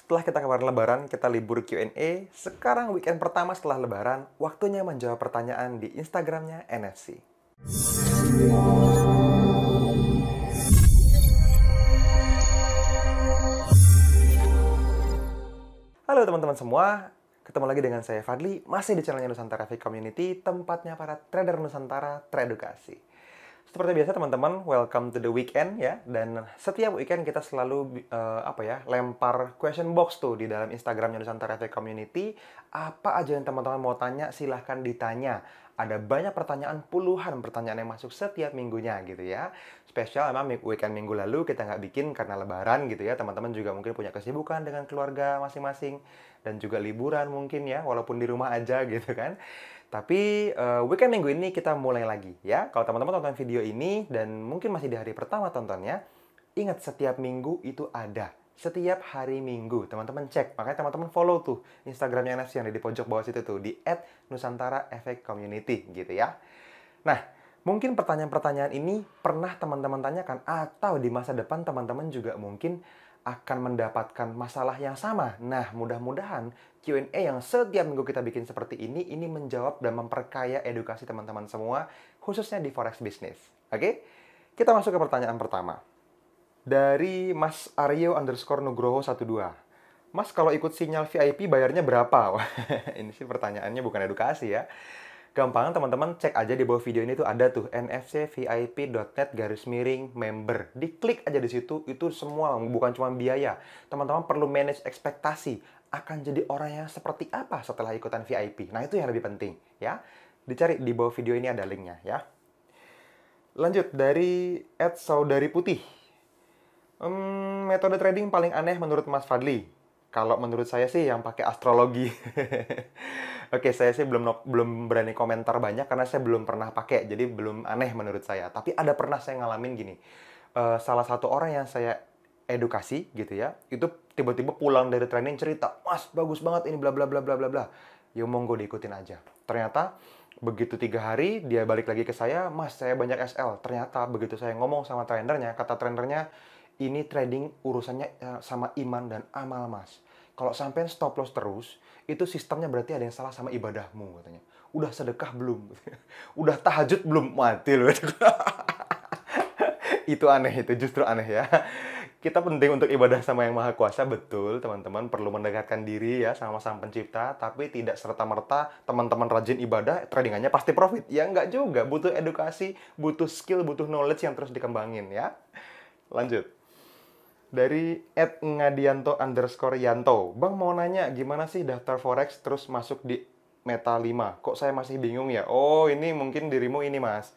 Setelah kita kemarin lebaran, kita libur Q&A. Sekarang weekend pertama setelah lebaran, waktunya menjawab pertanyaan di Instagramnya NFC. Halo teman-teman semua, ketemu lagi dengan saya Fadli, masih di channelnya Nusantara FX Community, tempatnya para trader Nusantara teredukasi. Seperti biasa teman-teman, welcome to the weekend ya. Dan setiap weekend kita selalu lempar question box tuh di dalam Instagramnya Nusantara FX Community. Apa aja yang teman-teman mau tanya, silahkan ditanya. Ada banyak pertanyaan, puluhan pertanyaan yang masuk setiap minggunya gitu ya. Spesial emang weekend minggu lalu kita nggak bikin karena lebaran gitu ya. Teman-teman juga mungkin punya kesibukan dengan keluarga masing-masing. Dan juga liburan mungkin ya, walaupun di rumah aja gitu kan. Tapi weekend minggu ini kita mulai lagi ya. Kalau teman-teman tonton video ini dan mungkin masih di hari pertama tontonnya, ingat setiap minggu itu ada. Setiap hari Minggu, teman-teman cek. Makanya teman-teman follow tuh Instagramnya NFC yang ada di pojok bawah situ tuh, di @nusantara_fx_community gitu ya. Nah, mungkin pertanyaan-pertanyaan ini pernah teman-teman tanyakan, atau di masa depan teman-teman juga mungkin akan mendapatkan masalah yang sama. Nah, mudah-mudahan Q&A yang setiap minggu kita bikin seperti ini menjawab dan memperkaya edukasi teman-teman semua, khususnya di Forex Business. Oke? Kita masuk ke pertanyaan pertama. Dari Mas Aryo_Nugroho 12. Mas, kalau ikut sinyal VIP bayarnya berapa? Wah, ini sih pertanyaannya bukan edukasi ya. Gampang, teman-teman cek aja di bawah video ini tuh ada tuh nfcvip.net/member. Diklik aja di situ, itu semua bukan cuma biaya. Teman-teman perlu manage ekspektasi. Akan jadi orang yang seperti apa setelah ikutan VIP. Nah, itu yang lebih penting ya. Dicari di bawah video ini ada linknya ya. Lanjut dari @saudariputih. Metode trading paling aneh menurut Mas Fadli. Kalau menurut saya sih yang pakai astrologi. Oke, saya sih belum berani komentar banyak karena saya belum pernah pakai, jadi belum aneh menurut saya. Tapi ada pernah saya ngalamin gini. Salah satu orang yang saya edukasi gitu ya, itu tiba-tiba pulang dari training cerita, "Mas, bagus banget ini bla bla bla bla bla bla." Ya monggo diikutin aja. Ternyata begitu 3 hari dia balik lagi ke saya, "Mas, saya banyak SL." Ternyata begitu saya ngomong sama trainernya, kata trainernya, "Ini trading urusannya sama iman dan amal, Mas. Kalau sampai stop loss terus, itu sistemnya berarti ada yang salah sama ibadahmu," katanya. "Udah sedekah belum? Udah tahajud belum?" Mati loh. Itu aneh, itu justru aneh ya. Kita penting untuk ibadah sama Yang Maha Kuasa, betul teman-teman, perlu mendekatkan diri ya sama Sang Pencipta, tapi tidak serta-merta teman-teman rajin ibadah, tradingannya pasti profit. Ya enggak juga, butuh edukasi, butuh skill, butuh knowledge yang terus dikembangin ya. Lanjut. Dari @ngadianto_yanto. Bang mau nanya, gimana sih daftar Forex terus masuk di Meta 5? Kok saya masih bingung ya? Oh, ini mungkin dirimu ini, Mas.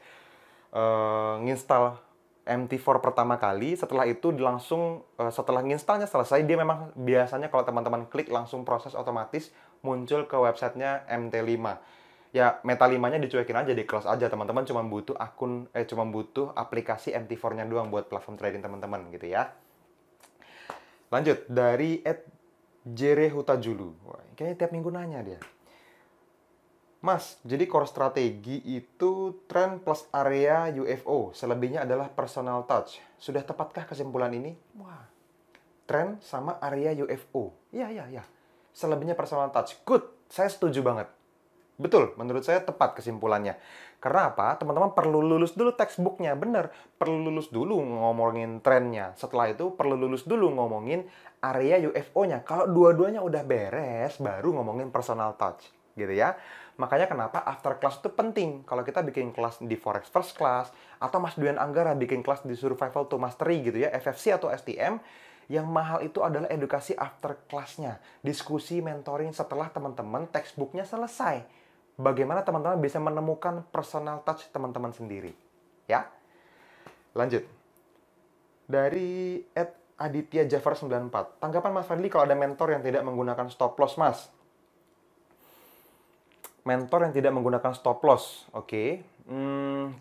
Nginstal MT4 pertama kali, setelah itu langsung, setelah nginstalnya selesai, dia memang biasanya kalau teman-teman klik langsung proses otomatis muncul ke websitenya MT5. Ya, Meta 5-nya dicuekin aja, di close aja. Teman-teman cuma butuh aplikasi MT4-nya doang buat platform trading teman-teman gitu ya. Lanjut, dari @jerehutajulu. Wah, kayaknya tiap minggu nanya dia. Mas, jadi core strategi itu trend plus area UFO, selebihnya adalah personal touch. Sudah tepatkah kesimpulan ini? Wah, trend sama area UFO. Iya. Selebihnya personal touch. Good, saya setuju banget. Betul, menurut saya tepat kesimpulannya. Karena apa? Teman-teman perlu lulus dulu textbooknya, bener. Perlu lulus dulu ngomongin trennya. Setelah itu perlu lulus dulu ngomongin area UFO-nya. Kalau dua-duanya udah beres, baru ngomongin personal touch. Gitu ya. Makanya kenapa after class itu penting. Kalau kita bikin kelas di Forex First Class, atau Mas Duyan Anggara bikin kelas di Survival to Mastery gitu ya, FFC atau STM, yang mahal itu adalah edukasi after class-nya. Diskusi, mentoring setelah teman-teman textbooknya selesai. Bagaimana teman-teman bisa menemukan personal touch teman-teman sendiri. Ya. Lanjut. Dari @aditya_jafar94. Tanggapan Mas Fadli kalau ada mentor yang tidak menggunakan stop loss, Mas? Mentor yang tidak menggunakan stop loss. Oke.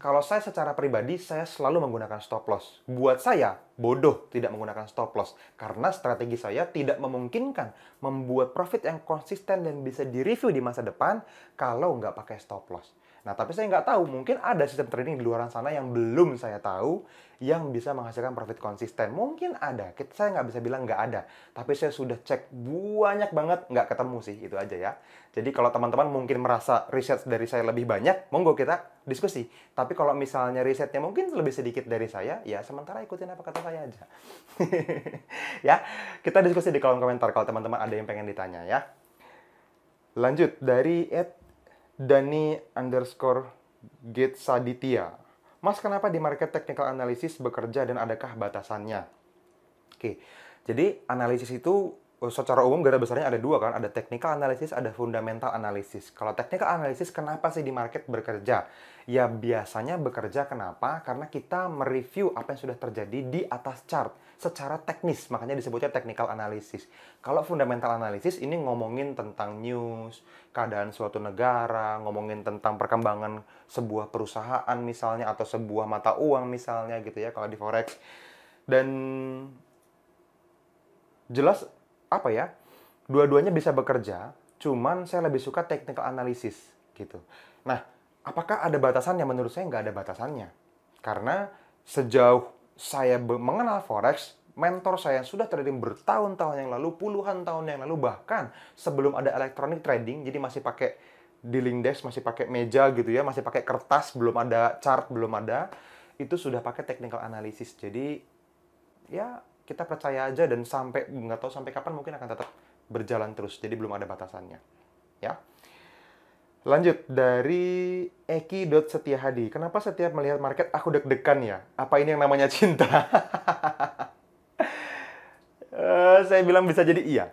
Kalau saya secara pribadi, saya selalu menggunakan stop loss. Buat saya, bodoh tidak menggunakan stop loss. Karena strategi saya tidak memungkinkan membuat profit yang konsisten dan bisa direview di masa depan kalau nggak pakai stop loss. Nah, tapi saya nggak tahu, mungkin ada sistem trading di luar sana yang belum saya tahu, yang bisa menghasilkan profit konsisten. Mungkin ada, saya nggak bisa bilang nggak ada. Tapi saya sudah cek banyak banget, nggak ketemu sih, itu aja ya. Jadi kalau teman-teman mungkin merasa riset dari saya lebih banyak, monggo kita diskusi. Tapi kalau misalnya risetnya mungkin lebih sedikit dari saya, ya sementara ikutin apa kata saya aja. Ya, kita diskusi di kolom komentar kalau teman-teman ada yang pengen ditanya ya. Lanjut, dari @Dani_Gatesaditya. Mas, kenapa di market technical analysis bekerja dan adakah batasannya? Oke, jadi analisis itu secara umum garis besarnya ada dua kan, ada technical analysis, ada fundamental analysis. Kalau technical analysis, kenapa sih di market bekerja? Ya biasanya bekerja kenapa? Karena kita mereview apa yang sudah terjadi di atas chart secara teknis, makanya disebutnya technical analysis. Kalau fundamental analysis ini ngomongin tentang news, keadaan suatu negara, ngomongin tentang perkembangan sebuah perusahaan misalnya, atau sebuah mata uang misalnya gitu ya, kalau di forex. Dan jelas apa ya, dua-duanya bisa bekerja, cuman saya lebih suka technical analysis gitu. Nah, apakah ada batasannya? Menurut saya nggak ada batasannya, karena sejauh saya mengenal forex, mentor saya yang sudah trading bertahun-tahun yang lalu, puluhan tahun yang lalu, bahkan sebelum ada electronic trading, jadi masih pakai dealing desk, masih pakai meja gitu ya, masih pakai kertas, belum ada chart, belum ada, itu sudah pakai technical analysis. Jadi ya kita percaya aja, dan sampai nggak tahu sampai kapan mungkin akan tetap berjalan terus. Jadi belum ada batasannya. Ya. Lanjut, dari Eki.Setiahadi. Kenapa setiap melihat market aku deg-degan ya? Apa ini yang namanya cinta? Saya bilang bisa jadi iya.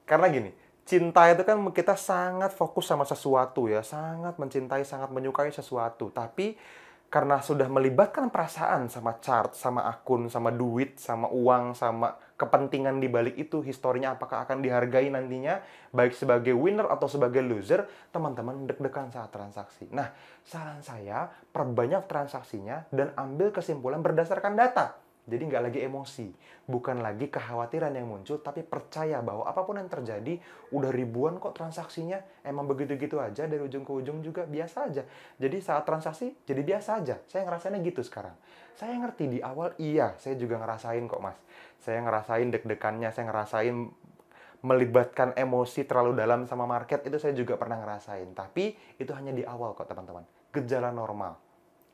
Karena gini, cinta itu kan kita sangat fokus sama sesuatu ya, sangat mencintai, sangat menyukai sesuatu. Tapi karena sudah melibatkan perasaan sama chart, sama akun, sama duit, sama uang, sama kepentingan di balik itu, historinya apakah akan dihargai nantinya, baik sebagai winner atau sebagai loser, teman-teman deg-degan saat transaksi. Nah, saran saya, perbanyak transaksinya dan ambil kesimpulan berdasarkan data. Jadi nggak lagi emosi, bukan lagi kekhawatiran yang muncul, tapi percaya bahwa apapun yang terjadi, udah ribuan kok transaksinya, emang begitu-gitu aja, dari ujung ke ujung juga biasa aja. Jadi saat transaksi, jadi biasa aja. Saya ngerasainnya gitu sekarang. Saya ngerti di awal, iya, saya juga ngerasain kok mas. Saya ngerasain deg-degannya, saya ngerasain melibatkan emosi terlalu dalam sama market, itu saya juga pernah ngerasain. Tapi itu hanya di awal kok teman-teman, gejala normal.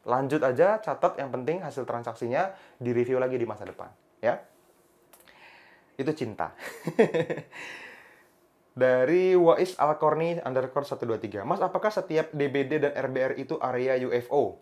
Lanjut aja, catat, yang penting hasil transaksinya direview lagi di masa depan, ya. Itu cinta. Dari Wais Alkorni _123. Mas, apakah setiap DBD dan RBR itu area UFO?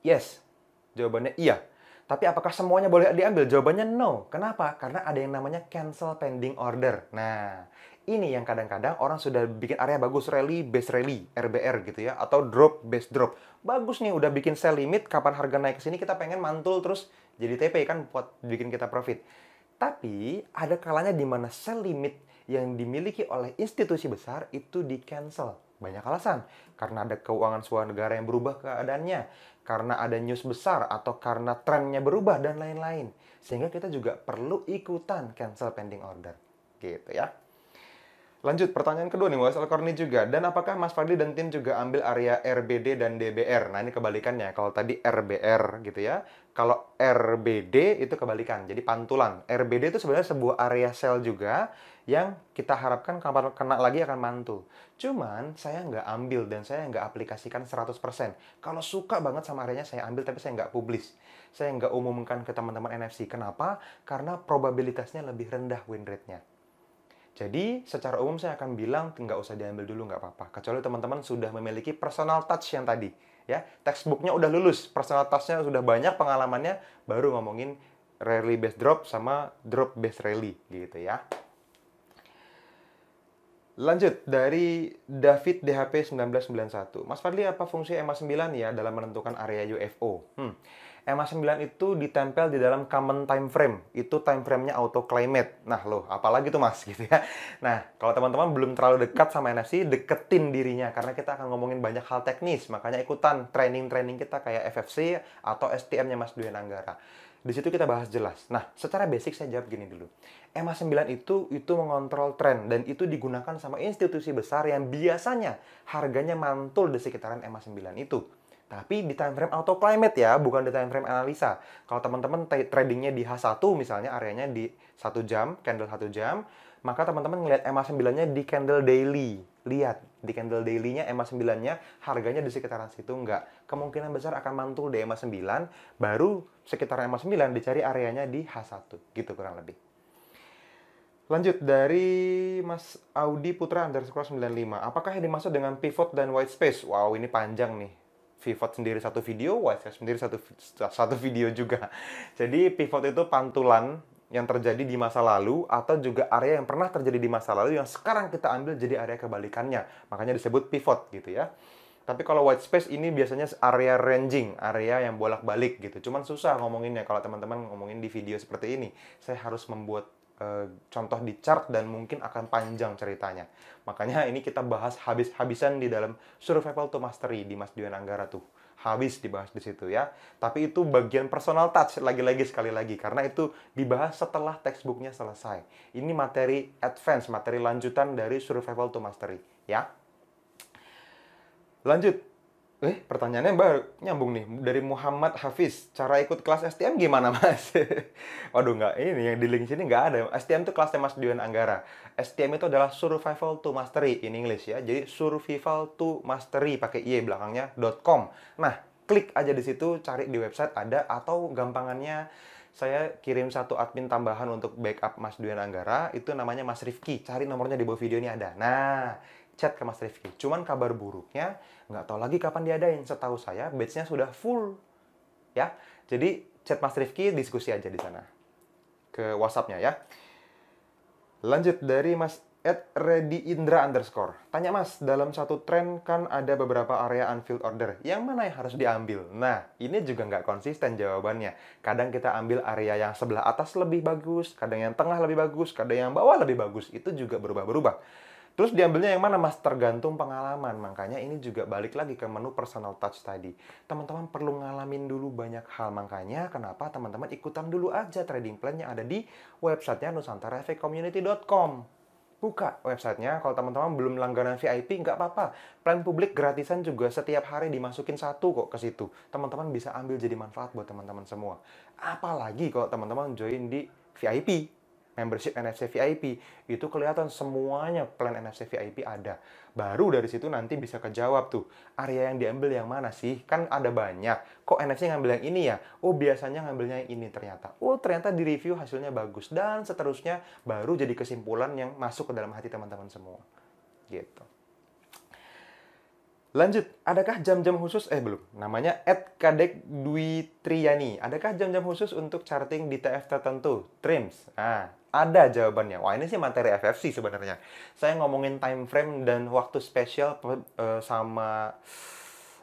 Yes. Jawabannya iya. Tapi apakah semuanya boleh diambil? Jawabannya no. Kenapa? Karena ada yang namanya cancel pending order. Nah, ini yang kadang-kadang orang sudah bikin area bagus, rally, base rally, RBR gitu ya, atau drop, base drop. Bagus nih, udah bikin sell limit, kapan harga naik ke sini kita pengen mantul terus jadi TP kan buat bikin kita profit. Tapi ada kalanya di mana sell limit yang dimiliki oleh institusi besar itu di cancel. Banyak alasan. Karena ada keuangan sebuah negara yang berubah keadaannya, karena ada news besar, atau karena trennya berubah, dan lain-lain. Sehingga kita juga perlu ikutan cancel pending order. Gitu ya. Lanjut, pertanyaan kedua nih, Mas Alkorni juga. Dan apakah Mas Fadli dan tim juga ambil area RBD dan DBR? Nah, ini kebalikannya. Kalau tadi RBR gitu ya. Kalau RBD itu kebalikan, jadi pantulan. RBD itu sebenarnya sebuah area sell juga yang kita harapkan kapan kena lagi akan mantul. Cuman saya nggak ambil dan saya nggak aplikasikan 100%. Kalau suka banget sama areanya saya ambil, tapi saya nggak publish. Saya nggak umumkan ke teman-teman NFC. Kenapa? Karena probabilitasnya lebih rendah win rate-nya. Jadi, secara umum saya akan bilang nggak usah diambil dulu, nggak apa-apa. Kecuali teman-teman sudah memiliki personal touch yang tadi. Ya, textbooknya udah lulus, personal touch-nya sudah banyak pengalamannya, baru ngomongin rally based drop sama drop based rally gitu ya. Lanjut, dari David DHP 1991. Mas Fadli, apa fungsi EMA 9 ya dalam menentukan area UFO? EMA 9 itu ditempel di dalam common time frame. Itu time frame-nya auto climate. Nah, loh, apalagi tuh Mas gitu ya. Nah, kalau teman-teman belum terlalu dekat sama NFC, deketin dirinya karena kita akan ngomongin banyak hal teknis. Makanya ikutan training-training kita kayak FFC atau STM-nya Mas Dwi Nanggara. Di situ kita bahas jelas. Nah, secara basic saya jawab gini dulu. EMA 9 itu mengontrol tren dan itu digunakan sama institusi besar yang biasanya harganya mantul di sekitaran EMA 9 itu. Tapi di time frame auto climate ya, bukan di time frame analisa. Kalau teman-teman tradingnya di H1 misalnya areanya di 1 jam, candle 1 jam, maka teman-teman ngelihat EMA 9-nya di candle daily. Lihat, di candle daily-nya EMA 9-nya harganya di sekitaran situ enggak. Kemungkinan besar akan mantul di EMA 9, baru sekitar EMA 9 dicari areanya di H1. Gitu kurang lebih. Lanjut dari Mas Audi Putra underscore 95. Apakah yang dimaksud dengan pivot dan white space? Wow, ini panjang nih. Pivot sendiri satu video, white space sendiri satu video juga. Jadi pivot itu pantulan yang terjadi di masa lalu atau juga area yang pernah terjadi di masa lalu yang sekarang kita ambil jadi area kebalikannya. Makanya disebut pivot gitu ya. Tapi kalau white space ini biasanya area ranging, area yang bolak-balik gitu. Cuman susah ngomonginnya kalau teman-teman ngomongin di video seperti ini. Saya harus membuat contoh di chart dan mungkin akan panjang ceritanya. Makanya ini kita bahas habis-habisan di dalam Survival to Mastery di Mas Dian Anggara tuh. Habis dibahas di situ ya. Tapi itu bagian personal touch lagi-lagi sekali lagi karena itu dibahas setelah textbooknya selesai. Ini materi advance, materi lanjutan dari Survival to Mastery ya. Lanjut. Pertanyaannya baru nyambung nih dari Muhammad Hafiz. Cara ikut kelas STM gimana, Mas? Waduh, nggak ini yang di link sini nggak ada. STM itu kelasnya Mas Dian Anggara. STM itu adalah Survival to Mastery in English ya. Jadi Survival to Mastery pakai y belakangnya .com. Nah, klik aja di situ, cari di website ada atau gampangannya saya kirim satu admin tambahan untuk backup Mas Dian Anggara. Itu namanya Mas Rifki. Cari nomornya di bawah video ini ada. Nah, chat ke Mas Rifki. Cuman kabar buruknya, nggak tahu lagi kapan diadain. Setahu saya, batch-nya sudah full. Ya, jadi chat Mas Rifki, diskusi aja di sana. Ke WhatsApp-nya ya. Lanjut dari Mas @readyindra_. Tanya Mas, dalam satu tren kan ada beberapa area unfilled order. Yang mana yang harus diambil? Nah, ini juga nggak konsisten jawabannya. Kadang kita ambil area yang sebelah atas lebih bagus, kadang yang tengah lebih bagus, kadang yang bawah lebih bagus. Itu juga berubah-berubah. Terus diambilnya yang mana Mas? Tergantung pengalaman. Makanya ini juga balik lagi ke menu personal touch tadi. Teman-teman perlu ngalamin dulu banyak hal. Makanya kenapa teman-teman ikutan dulu aja trading plan yang ada di websitenya nusantarafccommunity.com. Buka websitenya. Kalau teman-teman belum langganan VIP, nggak apa-apa. Plan publik gratisan juga setiap hari dimasukin satu kok ke situ. Teman-teman bisa ambil jadi manfaat buat teman-teman semua. Apalagi kalau teman-teman join di VIP. Membership NFC VIP, itu kelihatan semuanya plan NFC VIP ada. Baru dari situ nanti bisa kejawab tuh, area yang diambil yang mana sih? Kan ada banyak. Kok NFC ngambil yang ini ya? Oh, biasanya ngambilnya yang ini ternyata. Oh, ternyata di review hasilnya bagus. Dan seterusnya baru jadi kesimpulan yang masuk ke dalam hati teman-teman semua. Gitu. Lanjut, adakah jam-jam khusus? Belum. Namanya @kadekdwitriani. Adakah jam-jam khusus untuk charting di TF tertentu? Trims. Nah, ada jawabannya. Wah, ini sih materi FFC sebenarnya. Saya ngomongin time frame dan waktu spesial sama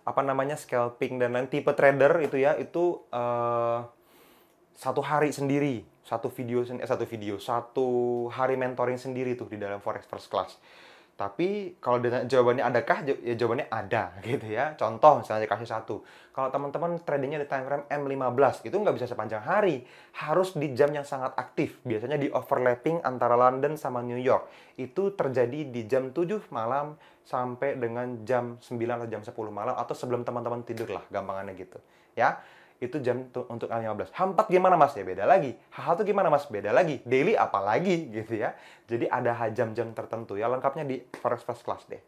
apa namanya scalping dan lain tipe trader itu ya, itu satu hari sendiri, satu hari mentoring sendiri tuh di dalam Forex First Class. Tapi kalau jawabannya adakah, ya jawabannya ada gitu ya. Contoh misalnya kasih satu. Kalau teman-teman tradingnya di time frame M15, itu nggak bisa sepanjang hari. Harus di jam yang sangat aktif. Biasanya di overlapping antara London sama New York. Itu terjadi di jam 7 malam sampai dengan jam 9 atau jam 10 malam. Atau sebelum teman-teman tidur lah, gampangannya gitu. Ya. Itu jam untuk L15. H4 gimana Mas? Ya beda lagi. H1 gimana Mas? Beda lagi. Daily apalagi gitu ya. Jadi ada jam-jam tertentu ya. Lengkapnya di Forex First Class deh.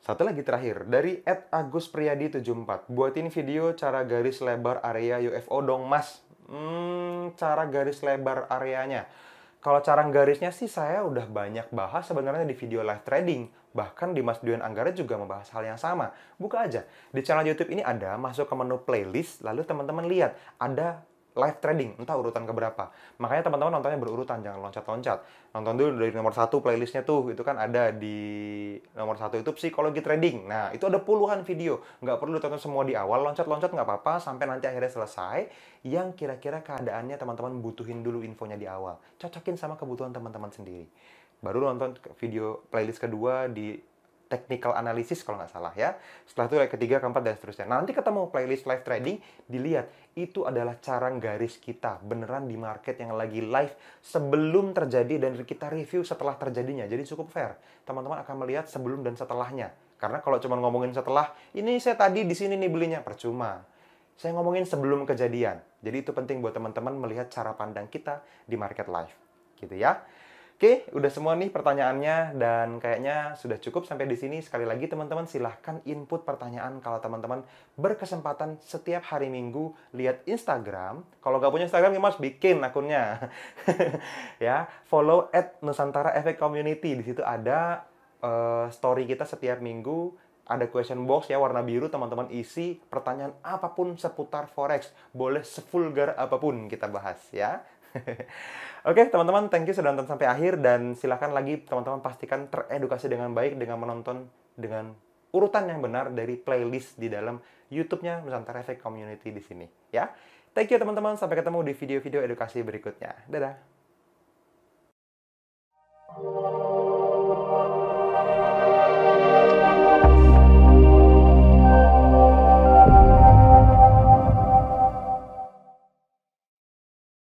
Satu lagi terakhir. Dari @aguspriyadi74. Buatin video cara garis lebar area UFO dong Mas. Cara garis lebar areanya. Kalau cara garisnya sih saya udah banyak bahas sebenarnya di video live trading. Bahkan di Mas Dian Anggara juga membahas hal yang sama. Buka aja. Di channel YouTube ini ada, masuk ke menu playlist, lalu teman-teman lihat. Ada live trading, entah urutan keberapa. Makanya teman-teman nontonnya berurutan, jangan loncat-loncat. Nonton dulu dari nomor 1 playlistnya tuh, itu kan ada di nomor 1 itu psikologi trading. Nah, itu ada puluhan video. Nggak perlu ditonton semua di awal, loncat-loncat nggak apa-apa, sampai nanti akhirnya selesai. Yang kira-kira keadaannya teman-teman butuhin dulu infonya di awal. Cocokin sama kebutuhan teman-teman sendiri. Baru nonton video playlist kedua di technical analysis kalau nggak salah ya. Setelah itu leg ketiga, keempat, dan seterusnya. Nah, nanti ketemu playlist live trading, dilihat itu adalah cara garis kita beneran di market yang lagi live sebelum terjadi dan kita review setelah terjadinya. Jadi cukup fair. Teman-teman akan melihat sebelum dan setelahnya. Karena kalau cuma ngomongin setelah, ini saya tadi di sini nih belinya, percuma. Saya ngomongin sebelum kejadian. Jadi itu penting buat teman-teman melihat cara pandang kita di market live. Gitu ya. Oke, udah semua nih pertanyaannya dan kayaknya sudah cukup sampai di sini. Sekali lagi teman-teman silahkan input pertanyaan kalau teman-teman berkesempatan setiap hari Minggu lihat Instagram. Kalau nggak punya Instagram, ya Mas bikin akunnya. Ya, follow @nusantara_efek_community. Di situ ada story kita setiap minggu. Ada question box ya warna biru, teman-teman isi pertanyaan apapun seputar forex. Boleh sevulgar apapun kita bahas ya. Oke, teman-teman, thank you sudah nonton sampai akhir dan silakan lagi teman-teman pastikan teredukasi dengan baik dengan menonton dengan urutan yang benar dari playlist di dalam YouTube-nya Nusantara Efek Community di sini ya. Thank you teman-teman, sampai ketemu di video-video edukasi berikutnya. Dadah.